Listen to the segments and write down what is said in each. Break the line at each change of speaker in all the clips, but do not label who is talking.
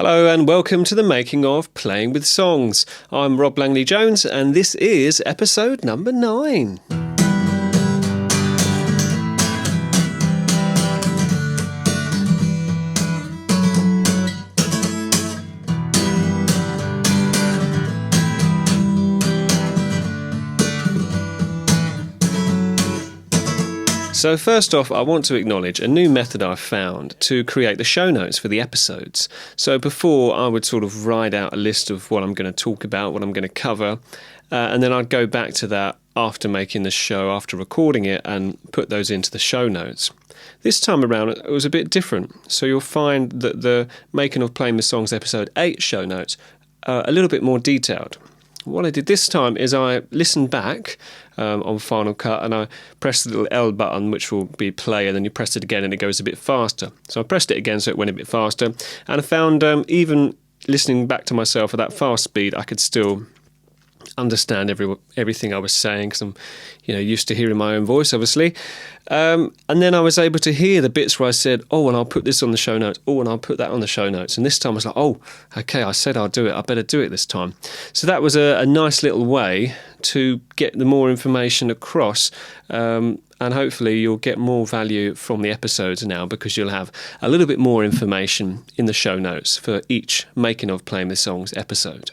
Hello and welcome to the making of Playing with Songs. I'm Rob Langley-Jones and this is episode number 9. So first off, I want to acknowledge a new method I've found to create the show notes for the episodes. So before, I would sort of write out a list of what I'm going to talk about, what I'm going to cover, and then I'd go back to that after making the show, after recording it, and put those into the show notes. This time around, it was a bit different. So you'll find that the Making of Playing with Songs episode 8 show notes are a little bit more detailed. What I did this time is I listened back on Final Cut and I pressed the little L button, which will be play, and then you press it again and it goes a bit faster. So I pressed it again so it went a bit faster, and I found even listening back to myself at that fast speed, I could still understand everything I was saying, because I'm used to hearing my own voice, obviously. And then I was able to hear the bits where I said, oh, and I'll put this on the show notes. Oh, and I'll put that on the show notes. And this time I was like, oh, okay, I said I'll do it. I better do it this time. So that was a nice little way to get the more information across. And hopefully you'll get more value from the episodes now, because you'll have a little bit more information in the show notes for each Making of Playing with Songs episode.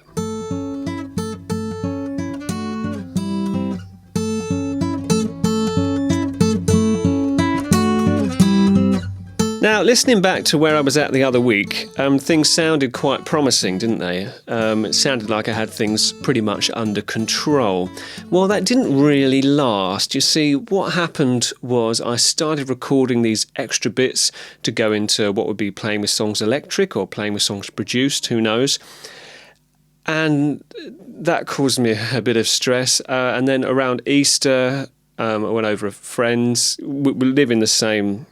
Now, listening back to where I was at the other week, things sounded quite promising, didn't they? It sounded like I had things pretty much under control. Well, that didn't really last. You see, what happened was I started recording these extra bits to go into what would be Playing with Songs Electric or Playing with Songs Produced, who knows. And that caused me a bit of stress. And then around Easter, I went over a friend's. We live in the same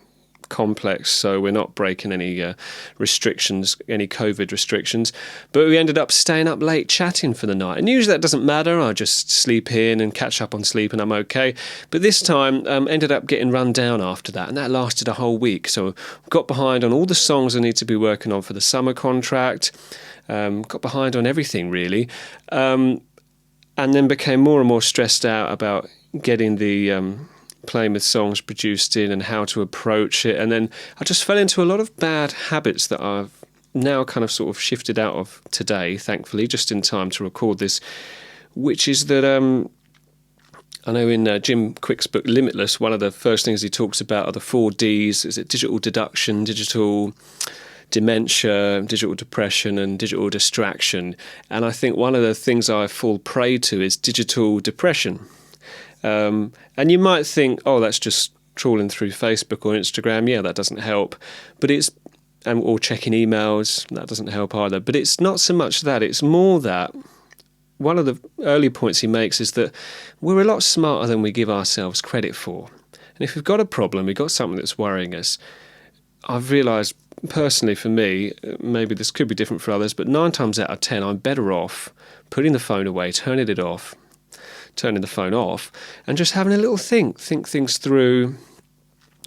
complex, so we're not breaking any restrictions, any COVID restrictions, but we ended up staying up late chatting for the night. And usually that doesn't matter, I just sleep in and catch up on sleep and I'm okay. But this time ended up getting run down after that, and that lasted a whole week. So got behind on all the songs I need to be working on for the summer contract, got behind on everything really, and then became more and more stressed out about getting the Playing with Songs produced in and how to approach it. And then I just fell into a lot of bad habits that I've now kind of sort of shifted out of today, thankfully, just in time to record this, which is that I know in Jim Kwik's book Limitless, one of the first things he talks about are the 4 Ds. Is it digital deduction, digital dementia, digital depression and digital distraction? And I think one of the things I fall prey to is digital depression. And you might think, oh, that's just trawling through Facebook or Instagram. Yeah, that doesn't help. But or checking emails, that doesn't help either. But it's not so much that, it's more that one of the early points he makes is that we're a lot smarter than we give ourselves credit for. And if we've got a problem, we've got something that's worrying us, I've realised personally for me, maybe this could be different for others, but 9 times out of 10, I'm better off putting the phone away, turning the phone off and just having a little think things through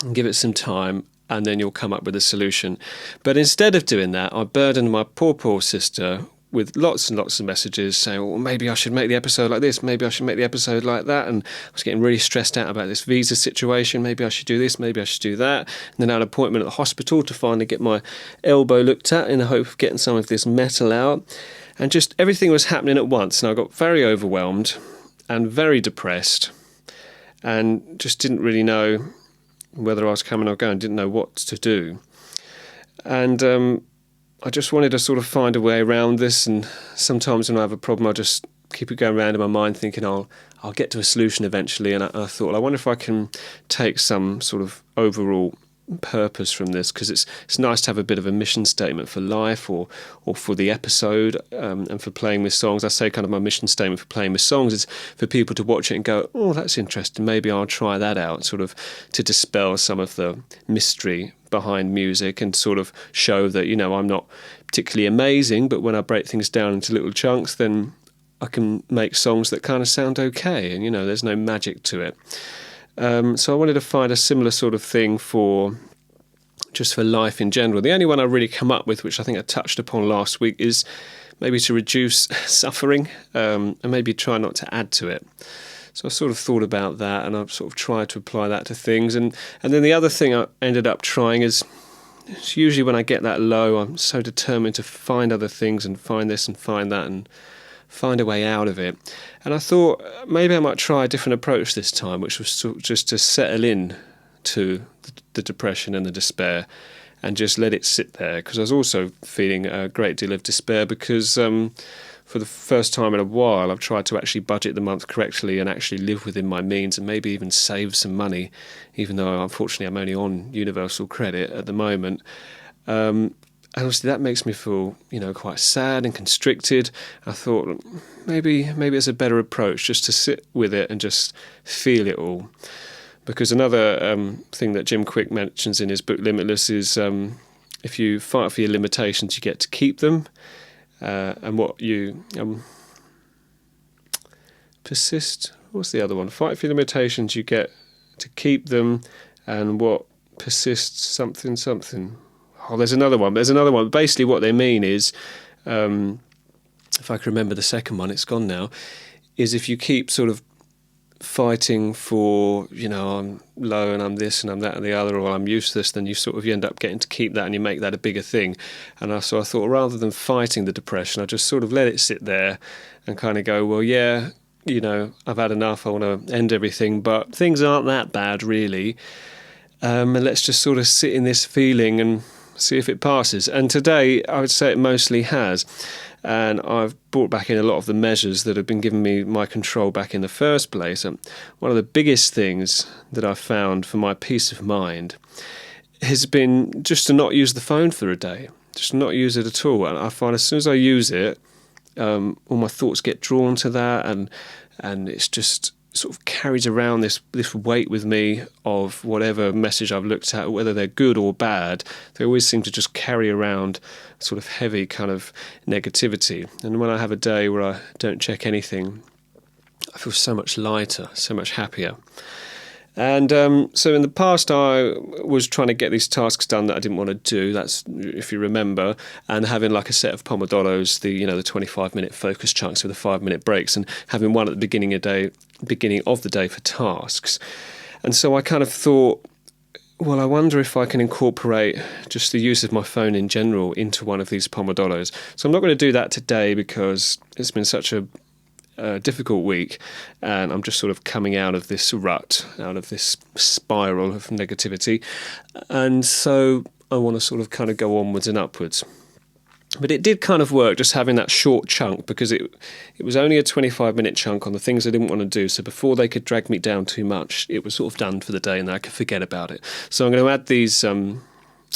and give it some time, and then you'll come up with a solution. But instead of doing that, I burdened my poor sister with lots and lots of messages saying, well, maybe I should make the episode like this, maybe I should make the episode like that, and I was getting really stressed out about this visa situation, maybe I should do this, maybe I should do that, and then I had an appointment at the hospital to finally get my elbow looked at in the hope of getting some of this metal out, and just everything was happening at once, and I got very overwhelmed and very depressed, and just didn't really know whether I was coming or going, didn't know what to do. And I just wanted to sort of find a way around this, and sometimes when I have a problem, I just keep it going around in my mind thinking I'll get to a solution eventually. And I thought, well, I wonder if I can take some sort of overall purpose from this, because it's nice to have a bit of a mission statement for life or for the episode, and for Playing with Songs. I say kind of my mission statement for Playing with Songs is for people to watch it and go, oh, that's interesting, maybe I'll try that out, sort of to dispel some of the mystery behind music and sort of show that, I'm not particularly amazing, but when I break things down into little chunks, then I can make songs that kind of sound okay, and there's no magic to it. So I wanted to find a similar sort of thing for just for life in general. The only one I really come up with, which I think I touched upon last week, is maybe to reduce suffering and maybe try not to add to it. So I sort of thought about that, and I've sort of tried to apply that to things. And then the other thing I ended up trying is, it's usually when I get that low, I'm so determined to find other things and find this and find that and find a way out of it. And I thought maybe I might try a different approach this time, which was just to settle in to the depression and the despair and just let it sit there, because I was also feeling a great deal of despair because for the first time in a while, I've tried to actually budget the month correctly and actually live within my means and maybe even save some money, even though unfortunately I'm only on universal credit at the moment. And obviously that makes me feel, quite sad and constricted. I thought maybe it's a better approach just to sit with it and just feel it all. Because another thing that Jim Kiwk mentions in his book Limitless is if you fight for your limitations, you get to keep them. And what you persist, what's the other one? Fight for your limitations, you get to keep them, and what persists, something. Oh, there's another one. Basically what they mean is, if I can remember the second one, it's gone now, is if you keep sort of fighting for, I'm low and I'm this and I'm that and the other, or I'm useless, then you end up getting to keep that and you make that a bigger thing. And so I thought, rather than fighting the depression, I just sort of let it sit there and kind of go, well, yeah, I've had enough, I want to end everything, but things aren't that bad really. And let's just sort of sit in this feeling and see if it passes. And today I would say it mostly has. And I've brought back in a lot of the measures that have been giving me my control back in the first place. And one of the biggest things that I've found for my peace of mind has been just to not use the phone for a day, just not use it at all. And I find as soon as I use it, all my thoughts get drawn to that, and it's just sort of carries around this weight with me of whatever message I've looked at, whether they're good or bad. They always seem to just carry around sort of heavy kind of negativity. And when I have a day where I don't check anything, I feel so much lighter, so much happier. And so in the past, I was trying to get these tasks done that I didn't want to do. That's, if you remember, and having like a set of pomodoros, the 25-minute focus chunks with the 5-minute breaks, and having one at the beginning of the day for tasks. And so I kind of thought, well, I wonder if I can incorporate just the use of my phone in general into one of these pomodoros. So I'm not going to do that today because it's been such a difficult week, and I'm just sort of coming out of this rut, out of this spiral of negativity, and so I want to sort of kind of go onwards and upwards. But it did kind of work, just having that short chunk, because it was only a 25-minute chunk on the things I didn't want to do, so before they could drag me down too much, it was sort of done for the day and I could forget about it. So I'm going to add these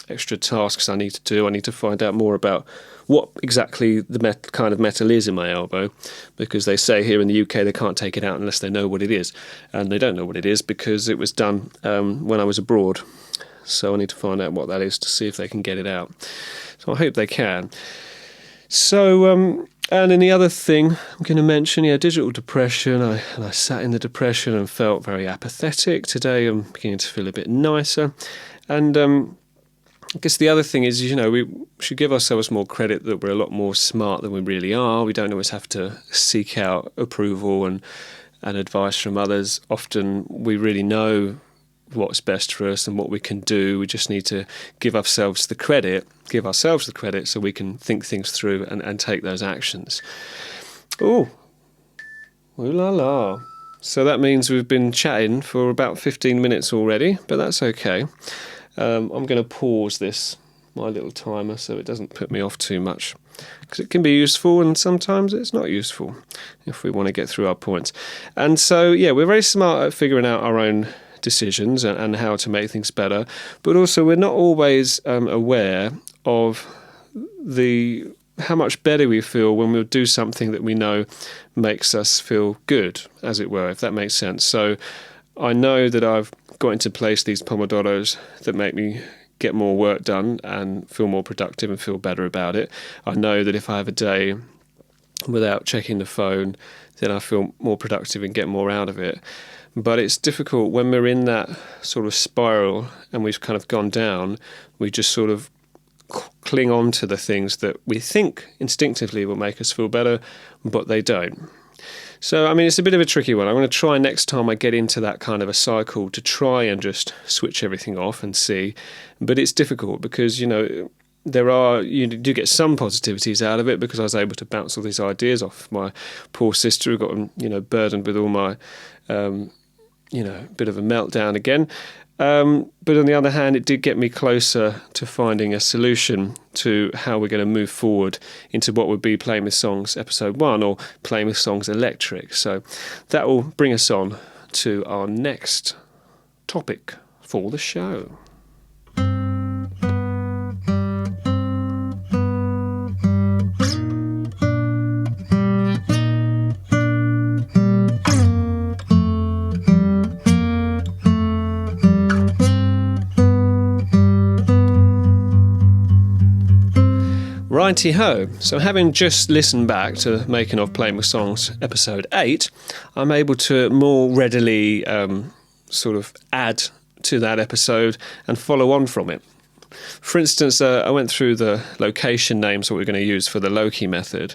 extra tasks I need to do. I need to find out more about what exactly the kind of metal is in my elbow, because they say here in the UK they can't take it out unless they know what it is, and they don't know what it is because it was done when I was abroad. So I need to find out what that is to see if they can get it out. So I hope they can. So, and then the other thing I'm going to mention, digital depression. I sat in the depression and felt very apathetic. Today I'm beginning to feel a bit nicer. And I guess the other thing is, we should give ourselves more credit that we're a lot more smart than we really are. We don't always have to seek out approval and advice from others. Often we really know what's best for us and what we can do. We just need to give ourselves the credit so we can think things through and take those actions. Oh, ooh la la. So that means we've been chatting for about 15 minutes already, but that's okay. I'm going to pause my little timer, so it doesn't put me off too much, because it can be useful and sometimes it's not useful if we want to get through our points. And so, we're very smart at figuring out our own decisions and how to make things better, but also we're not always aware of how much better we feel when we'll do something that we know makes us feel good, as it were, if that makes sense. So I know that I've got into place these pomodoros that make me get more work done and feel more productive and feel better about it. I know that if I have a day without checking the phone, then I feel more productive and get more out of it. But it's difficult when we're in that sort of spiral and we've kind of gone down, we just sort of cling on to the things that we think instinctively will make us feel better, but they don't. So, I mean, it's a bit of a tricky one. I'm going to try next time I get into that kind of a cycle to try and just switch everything off and see. But it's difficult because, you do get some positivities out of it because I was able to bounce all these ideas off my poor sister who got, burdened with all my, bit of a meltdown again. But on the other hand, it did get me closer to finding a solution to how we're going to move forward into what would be Playing with Songs Episode 1 or Playing with Songs Electric. So that will bring us on to our next topic for the show. Righty-ho, so having just listened back to Making of Playing with Songs episode 8, I'm able to more readily sort of add to that episode and follow on from it. For instance, I went through the location names that we're going to use for the Loki method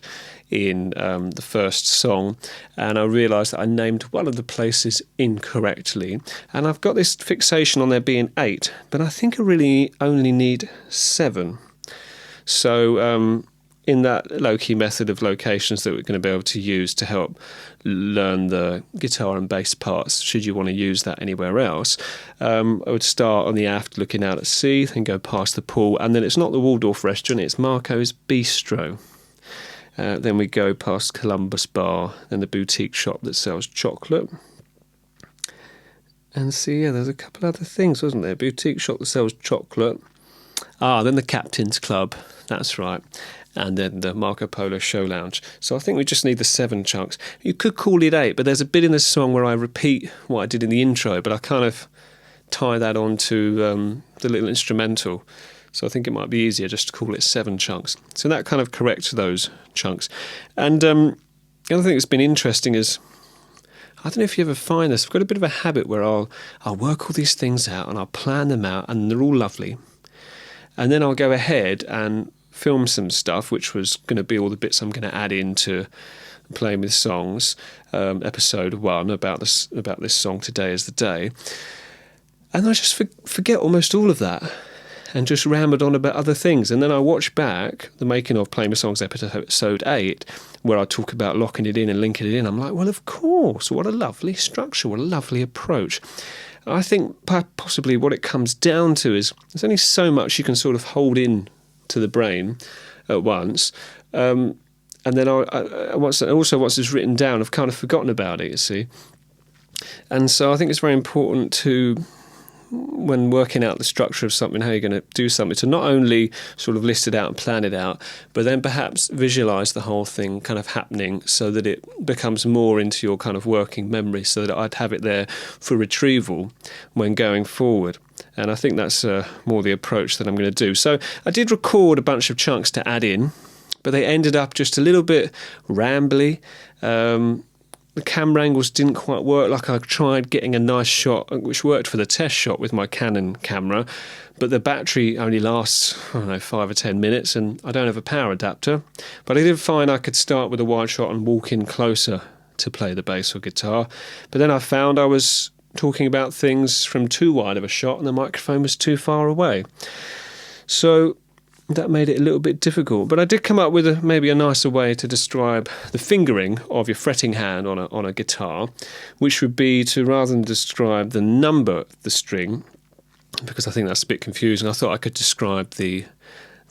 in the first song, and I realised that I named one of the places incorrectly, and I've got this fixation on there being 8, but I think I really only need 7. So in that low-key method of locations that we're going to be able to use to help learn the guitar and bass parts, should you want to use that anywhere else, I would start on the aft looking out at sea, then go past the pool, and then it's not the Waldorf restaurant, it's Marco's Bistro. Then we go past Columbus Bar, then the boutique shop that sells chocolate. And see, there's a couple other things, wasn't there? Boutique shop that sells chocolate. Then the Captain's Club, that's right, and then the Marco Polo Show Lounge. So I think we just need the 7 chunks. You could call it 8, but there's a bit in the song where I repeat what I did in the intro, but I kind of tie that on to the little instrumental. So I think it might be easier just to call it 7 chunks. So that kind of corrects those chunks. And the other thing that's been interesting is, I don't know if you ever find this, I've got a bit of a habit where I'll work all these things out and I'll plan them out and they're all lovely. And then I'll go ahead and film some stuff, which was going to be all the bits I'm going to add into Playing with Songs, episode 1, about this song, Today is the Day. And I just forget almost all of that and just rambled on about other things. And then I watch back the Making of Playing with Songs episode 8, where I talk about locking it in and linking it in. I'm like, well, of course, what a lovely structure, what a lovely approach. I think possibly what it comes down to is there's only so much you can sort of hold in to the brain at once. And then once it's written down, I've kind of forgotten about it, you see. And so I think it's very important to, when working out the structure of something, how you're going to do something, to not only sort of list it out and plan it out, but then perhaps visualise the whole thing kind of happening so that it becomes more into your kind of working memory, so that I'd have it there for retrieval when going forward. And I think that's more the approach that I'm going to do. So I did record a bunch of chunks to add in, but they ended up just a little bit rambly. The camera angles didn't quite work. Like I tried getting a nice shot, which worked for the test shot with my Canon camera, but the battery only lasts, 5 or 10 minutes, and I don't have a power adapter. But I did find I could start with a wide shot and walk in closer to play the bass or guitar. But then I found I was talking about things from too wide of a shot and the microphone was too far away. So that made it a little bit difficult. But I did come up with maybe a nicer way to describe the fingering of your fretting hand on a guitar, which would be to, rather than describe the number of the string, because I think that's a bit confusing, I thought I could describe the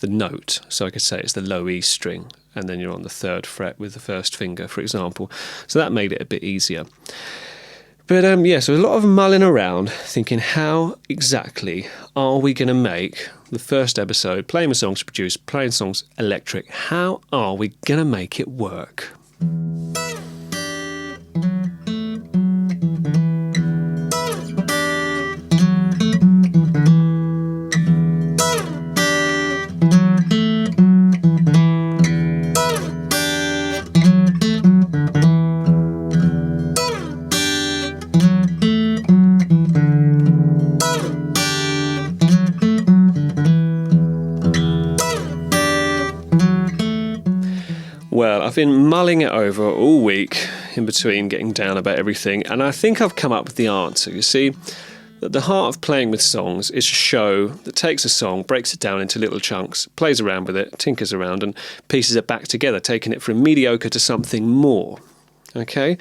note. So I could say it's the low E string, and then you're on the 3rd fret with the first finger, for example. So that made it a bit easier. But so a lot of mulling around, thinking how exactly are we going to make the first episode, Playing with Songs Produced, Playing Songs Electric, how are we going to make it work? Well, I've been mulling it over all week in between getting down about everything, and I think I've come up with the answer. You see, at the heart of playing with songs is a show that takes a song, breaks it down into little chunks, plays around with it, tinkers around, and pieces it back together, taking it from mediocre to something more. Okay?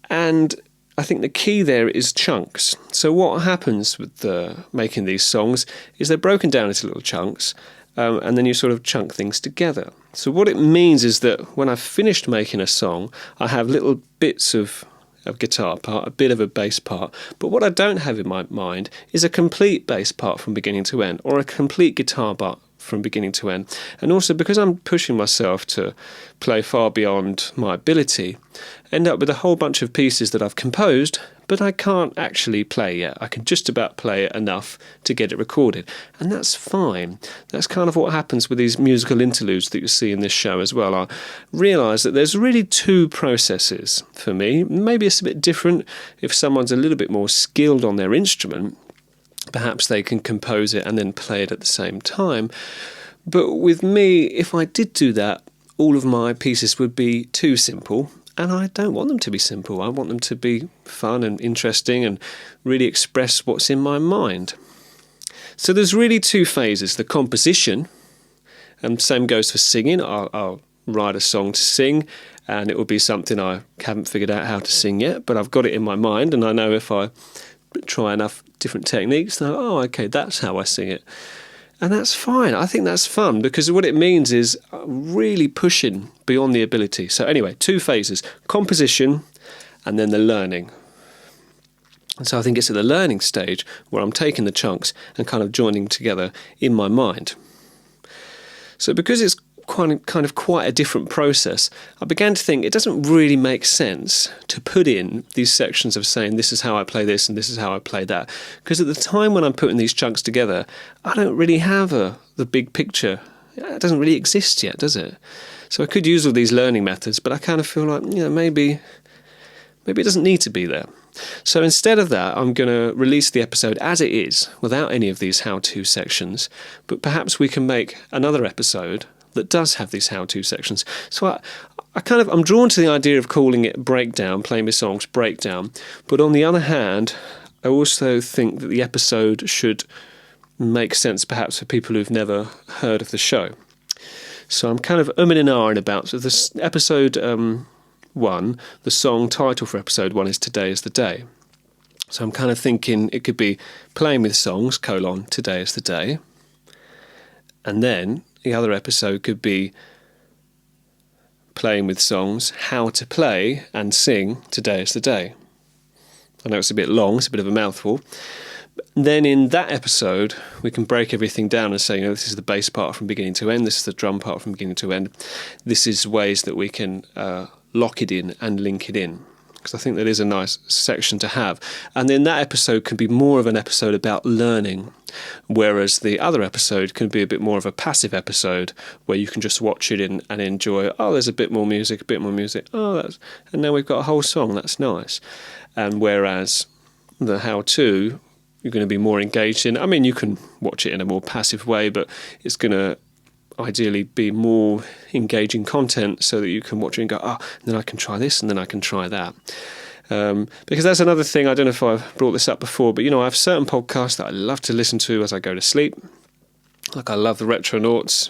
And I think the key there is chunks. So what happens with making these songs is they're broken down into little chunks, and then you sort of chunk things together. So what it means is that when I've finished making a song, I have little bits of guitar part, a bit of a bass part, but what I don't have in my mind is a complete bass part from beginning to end, or a complete guitar part from beginning to end. And also, because I'm pushing myself to play far beyond my ability, I end up with a whole bunch of pieces that I've composed, but I can't actually play yet. I can just about play it enough to get it recorded, and that's fine. That's kind of what happens with these musical interludes that you see in this show as well. I realise that there's really two processes for me. Maybe it's a bit different if someone's a little bit more skilled on their instrument. Perhaps they can compose it and then play it at the same time. But with me, if I did do that, all of my pieces would be too simple. And I don't want them to be simple. I want them to be fun and interesting and really express what's in my mind. So there's really two phases. The composition, and same goes for singing. I'll write a song to sing, and it will be something I haven't figured out how to sing yet, but I've got it in my mind, and I know if I try enough different techniques, then okay, that's how I sing it. And that's fine. I think that's fun, because what it means is really pushing beyond the ability. So anyway, two phases, composition and then the learning. And so I think it's at the learning stage where I'm taking the chunks and kind of joining together in my mind. So because it's quite a different process, I began to think it doesn't really make sense to put in these sections of saying this is how I play this and this is how I play that, because at the time when I'm putting these chunks together, I don't really have the big picture. It doesn't really exist yet, does it? So I could use all these learning methods, but I kind of feel like maybe it doesn't need to be there. So instead of that, I'm going to release the episode as it is, without any of these how-to sections, but perhaps we can make another episode that does have these how-to sections. So I'm drawn to the idea of calling it breakdown, playing with songs breakdown. But on the other hand, I also think that the episode should make sense perhaps for people who've never heard of the show. So I'm kind of umming and ahhing about. So this episode 1, the song title for episode 1 is Today is the Day. So I'm kind of thinking it could be playing with songs, Today is the Day. And then the other episode could be playing with songs, how to play and sing Today is the Day. I know it's a bit long, it's a bit of a mouthful. Then in that episode, we can break everything down and say, this is the bass part from beginning to end, this is the drum part from beginning to end. This is ways that we can lock it in and link it in, because I think that is a nice section to have. And then that episode can be more of an episode about learning, whereas the other episode can be a bit more of a passive episode where you can just watch it and enjoy, there's a bit more music, and now we've got a whole song, that's nice. And whereas the how-to, you're going to be more engaged in. I mean, you can watch it in a more passive way, but it's going to ideally be more engaging content so that you can watch it and go, and then I can try this and then I can try that. Because that's another thing, I don't know if I've brought this up before, but I have certain podcasts that I love to listen to as I go to sleep. Like I love the Retronauts,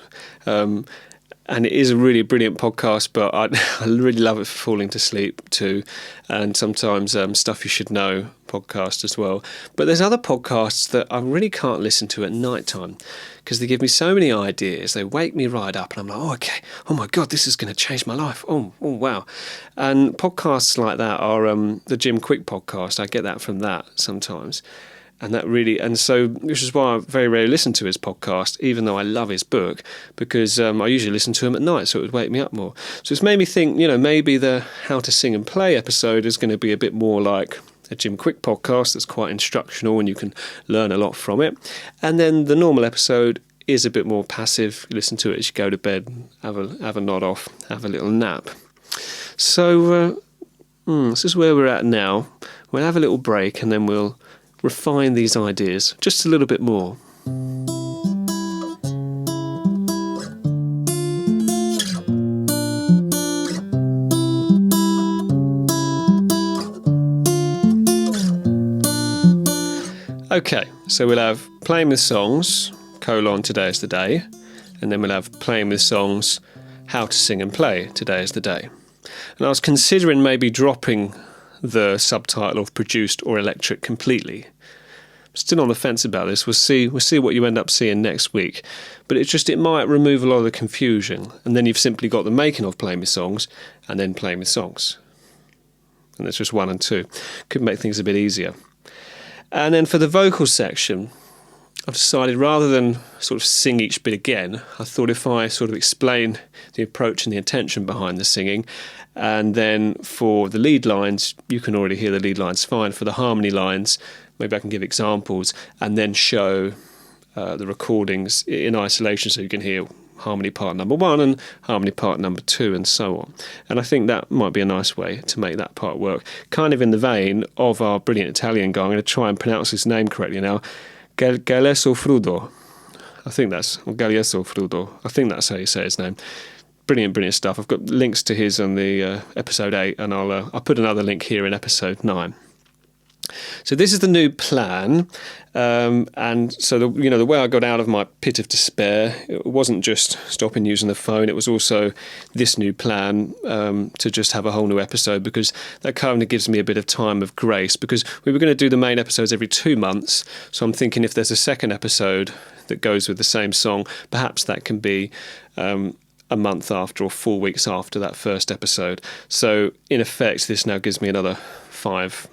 and it is a really brilliant podcast, but I really love it for falling to sleep too, and sometimes Stuff You Should Know podcast as well. But there's other podcasts that I really can't listen to at night time because they give me so many ideas. They wake me right up and I'm like, okay, oh my God, this is going to change my life. Oh wow. And podcasts like that are the Kiwk Podcast. I get that from that sometimes. And so which is why I very rarely listen to his podcast, even though I love his book, because I usually listen to him at night, so it would wake me up more. So it's made me think, maybe the How to Sing and Play episode is going to be a bit more like a Kiwk podcast that's quite instructional and you can learn a lot from it. And then the normal episode is a bit more passive. You listen to it as you go to bed, have a nod off, have a little nap. So this is where we're at now. We'll have a little break and then we'll refine these ideas just a little bit more. Okay, so we'll have playing with songs, today is the day, and then we'll have playing with songs, how to sing and play, today is the day. And I was considering maybe dropping the subtitle of produced or electric completely. Still on the fence about this. We'll see what you end up seeing next week. But it might remove a lot of the confusion. And then you've simply got the making of playing with songs and then playing with songs. And that's just 1 and 2. Could make things a bit easier. And then for the vocal section, I've decided rather than sort of sing each bit again, I thought if I sort of explain the approach and the intention behind the singing, and then for the lead lines, you can already hear the lead lines fine. For the harmony lines, maybe I can give examples and then show the recordings in isolation so you can hear harmony part number 1 and harmony part number 2 and so on. And I think that might be a nice way to make that part work. Kind of in the vein of our brilliant Italian guy. I'm going to try and pronounce his name correctly now. Galeazzo Frudua. Galeazzo Frudua. I think that's how you say his name. Brilliant stuff. I've got links to his on the episode 8, and I'll put another link here in episode 9. So this is the new plan, and so the way I got out of my pit of despair, it wasn't just stopping using the phone. It was also this new plan to just have a whole new episode, because that kind of gives me a bit of time of grace. Because we were going to do the main episodes every 2 months, so I'm thinking if there's a second episode that goes with the same song, perhaps that can be a month after or 4 weeks after that first episode. So in effect, this now gives me another 5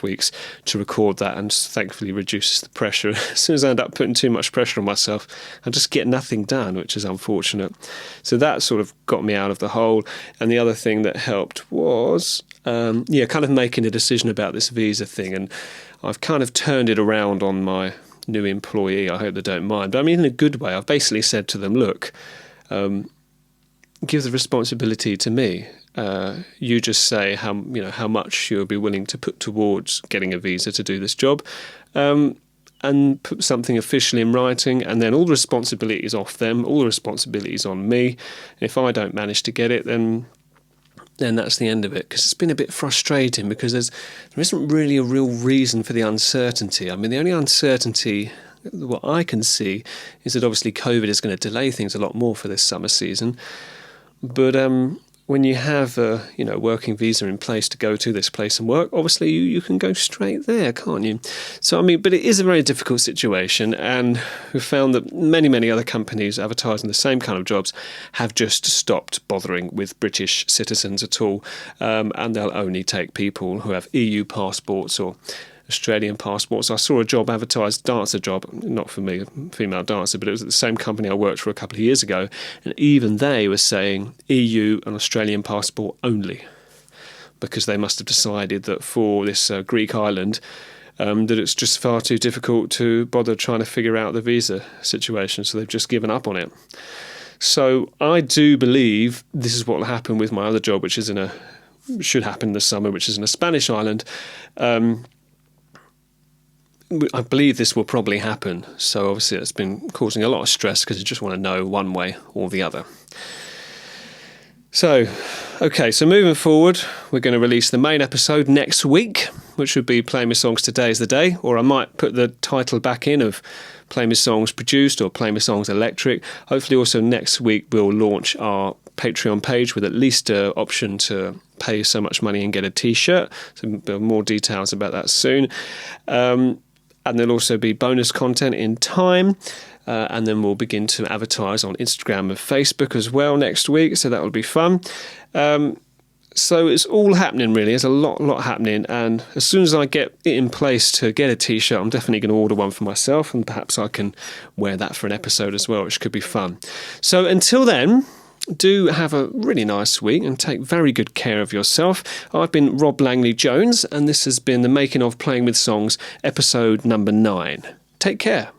weeks to record that, and thankfully reduces the pressure. As soon as I end up putting too much pressure on myself, I just get nothing done, which is unfortunate. So that sort of got me out of the hole. And the other thing that helped was, kind of making a decision about this visa thing. And I've kind of turned it around on my new employee. I hope they don't mind. But I mean, in a good way. I've basically said to them, look, give the responsibility to me. You just say how much you'll be willing to put towards getting a visa to do this job, and put something officially in writing, and then all the responsibility is off them, all the responsibility is on me. And if I don't manage to get it, then that's the end of it. Because it's been a bit frustrating, because there isn't really a real reason for the uncertainty. I mean, the only uncertainty what I can see is that obviously COVID is going to delay things a lot more for this summer season. But when you have a working visa in place to go to this place and work, obviously you can go straight there, can't you? So I mean, but it is a very difficult situation, and we've found that many other companies advertising the same kind of jobs have just stopped bothering with British citizens at all, and they'll only take people who have EU passports or Australian passports. I saw a job advertised, dancer job, not for me, a female dancer, but it was at the same company I worked for a couple of years ago, and even they were saying EU and Australian passport only, because they must have decided that for this Greek island, that it's just far too difficult to bother trying to figure out the visa situation, so they've just given up on it. So I do believe this is what will happen with my other job, which is should happen this summer, which is in a Spanish island. I believe this will probably happen. So obviously it's been causing a lot of stress, because you just want to know one way or the other. So moving forward, we're going to release the main episode next week, which would be Playing with Songs Today is the Day, or I might put the title back in of Playing with Songs Produced or Playing with Songs Electric. Hopefully also next week we'll launch our Patreon page with at least an option to pay so much money and get a t-shirt. So there'll be more details about that soon. And there'll also be bonus content in time. And then we'll begin to advertise on Instagram and Facebook as well next week. So that will be fun. So it's all happening, really. There's a lot happening. And as soon as I get it in place to get a t-shirt, I'm definitely going to order one for myself. And perhaps I can wear that for an episode as well, which could be fun. So until then, do have a really nice week and take very good care of yourself. I've been Rob Langley-Jones, and this has been the Making of Playing with Songs, episode number 9. Take care.